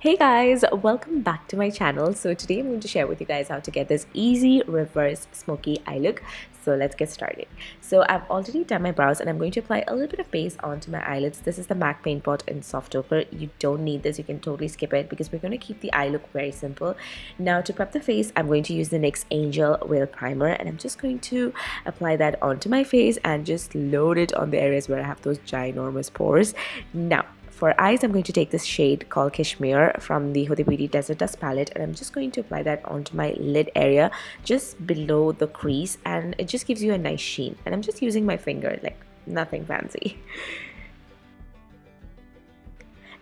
Hey guys, welcome back to my channel. So today I'm going to share with you guys how to get this easy reverse smoky eye look. So let's get started. So I've already done my brows and I'm going to apply a little bit of base onto my eyelids. This is the MAC Paint Pot in Soft Ochre. You don't need this, you can totally skip it because we're going to keep the eye look very simple. Now to prep the face, I'm going to use the NYX Angel Veil Primer and I'm just going to apply that onto my face and just load it on the areas where I have those ginormous pores. Now for eyes, I'm going to take this shade called Kashmir from the Huda Beauty Desert Dust palette and I'm just going to apply that onto my lid area just below the crease, and it just gives you a nice sheen. And I'm just using my finger, like nothing fancy.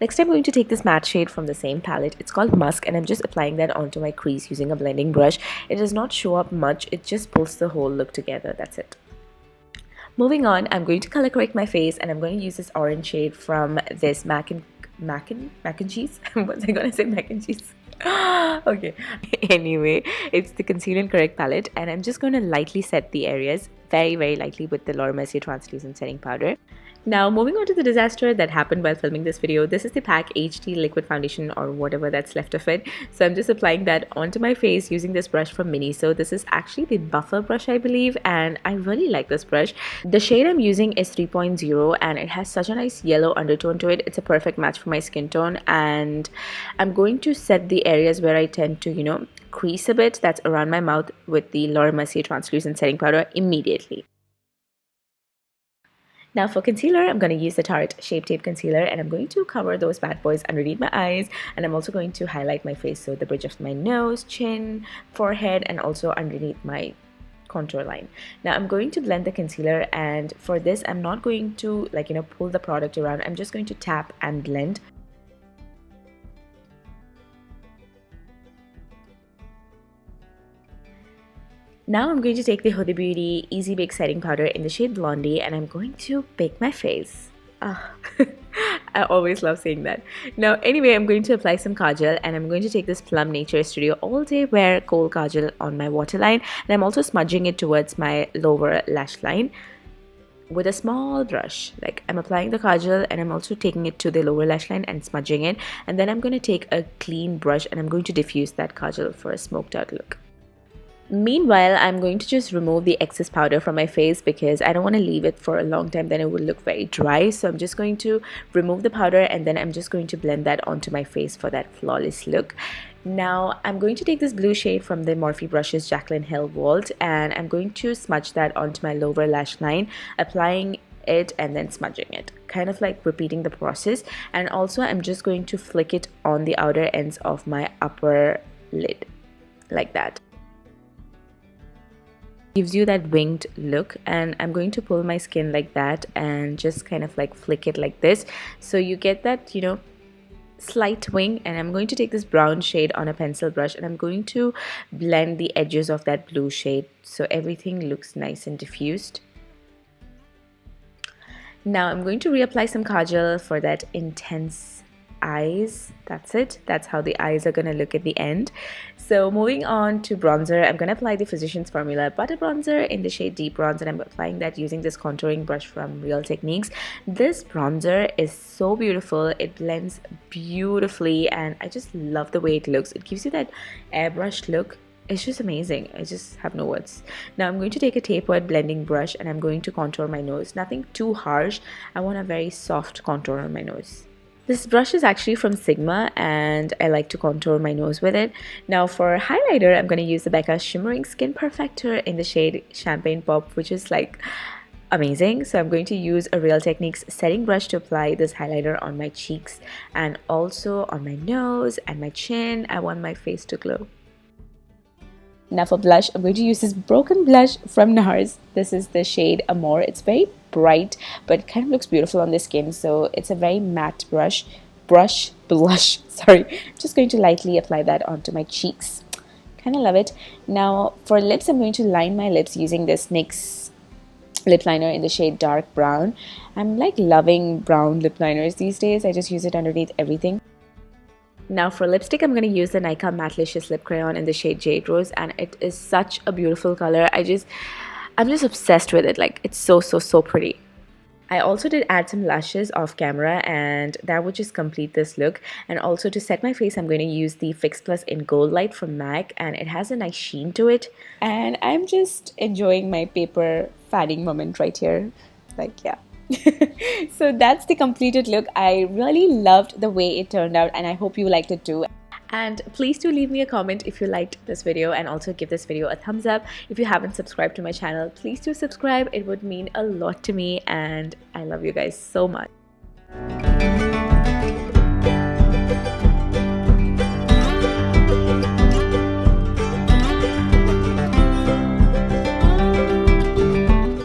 Next, I'm going to take this matte shade from the same palette. It's called Musk and I'm just applying that onto my crease using a blending brush. It does not show up much, it just pulls the whole look together. That's it. Moving on, I'm going to color correct my face and I'm going to use this orange shade from this mac and cheese. Was I gonna say mac and cheese? Okay. Anyway, it's the Conceal and Correct palette and I'm just going to lightly set the areas, very lightly, with the Laura Mercier translucent setting powder. Now moving on to the disaster that happened while filming this video. This is the PAC HD liquid foundation or whatever that's left of it. So I'm just applying that onto my face using this brush from Miniso. This is actually the buffer brush, I believe, and I really like this brush. The shade I'm using is 3.0 and it has such a nice yellow undertone to it. It's a perfect match for my skin tone, and I'm going to set the areas where I tend to, crease a bit, that's around my mouth, with the Laura Mercier translucent setting powder immediately. Now for concealer, I'm going to use the Tarte Shape Tape Concealer and I'm going to cover those bad boys underneath my eyes, and I'm also going to highlight my face, so the bridge of my nose, chin, forehead, and also underneath my contour line. Now I'm going to blend the concealer, and for this I'm not going to pull the product around. I'm just going to tap and blend. Now I'm going to take the Huda Beauty Easy Bake Setting Powder in the shade Blondie and I'm going to bake my face. I always love saying that. Now anyway, I'm going to apply some kajal and I'm going to take this Plum Nature Studio All Day Wear Kohl Kajal on my waterline, and I'm also smudging it towards my lower lash line with a small brush. Like, I'm applying the kajal and I'm also taking it to the lower lash line and smudging it, and then I'm going to take a clean brush and I'm going to diffuse that kajal for a smoked out look. Meanwhile, I'm going to just remove the excess powder from my face because I don't want to leave it for a long time, then it would look very dry. So I'm just going to remove the powder and then I'm just going to blend that onto my face for that flawless look. Now I'm going to take this blue shade from the Morphe Brushes Jaclyn Hill Vault and I'm going to smudge that onto my lower lash line, applying it and then smudging it, kind of like repeating the process. And also I'm just going to flick it on the outer ends of my upper lid like that. Gives you that winged look, and I'm going to pull my skin like that and just kind of like flick it like this, so you get that slight wing. And I'm going to take this brown shade on a pencil brush and I'm going to blend the edges of that blue shade so everything looks nice and diffused. Now I'm going to reapply some kajal for that intense eyes. That's it. That's how the eyes are going to look at the end. So moving on to bronzer, I'm going to apply the Physicians Formula Butter Bronzer in the shade Deep Bronze, and I'm applying that using this contouring brush from Real Techniques. This bronzer is so beautiful. It blends beautifully and I just love the way it looks. It gives you that airbrushed look. It's just amazing. I just have no words. Now I'm going to take a tapered blending brush and I'm going to contour my nose. Nothing too harsh. I want a very soft contour on my nose. This brush is actually from Sigma and I like to contour my nose with it. Now for highlighter, I'm going to use the Becca Shimmering Skin Perfector in the shade Champagne Pop, which is like amazing. So I'm going to use a Real Techniques setting brush to apply this highlighter on my cheeks and also on my nose and my chin. I want my face to glow. Now for blush, I'm going to use this Broken Blush from NARS. This is the shade Amour. It's very bright, but it kind of looks beautiful on the skin. So it's a very matte blush. Sorry. I'm just going to lightly apply that onto my cheeks. Kind of love it. Now for lips, I'm going to line my lips using this NYX lip liner in the shade Dark Brown. I'm like loving brown lip liners these days. I just use it underneath everything. Now for lipstick, I'm going to use the Nykaa Mattelicious Lip Crayon in the shade Jade Rose, and it is such a beautiful color. I'm just obsessed with it. Like, it's so pretty. I also did add some lashes off camera, and that would just complete this look. And also to set my face, I'm going to use the Fix Plus in Gold Light from MAC, and it has a nice sheen to it. And I'm just enjoying my paper fanning moment right here. Like, yeah. So that's the completed look. I really loved the way it turned out, and I hope you liked it too. And please do leave me a comment if you liked this video, and also give this video a thumbs up. If you haven't subscribed to my channel, please do subscribe. It would mean a lot to me, and I love you guys so much.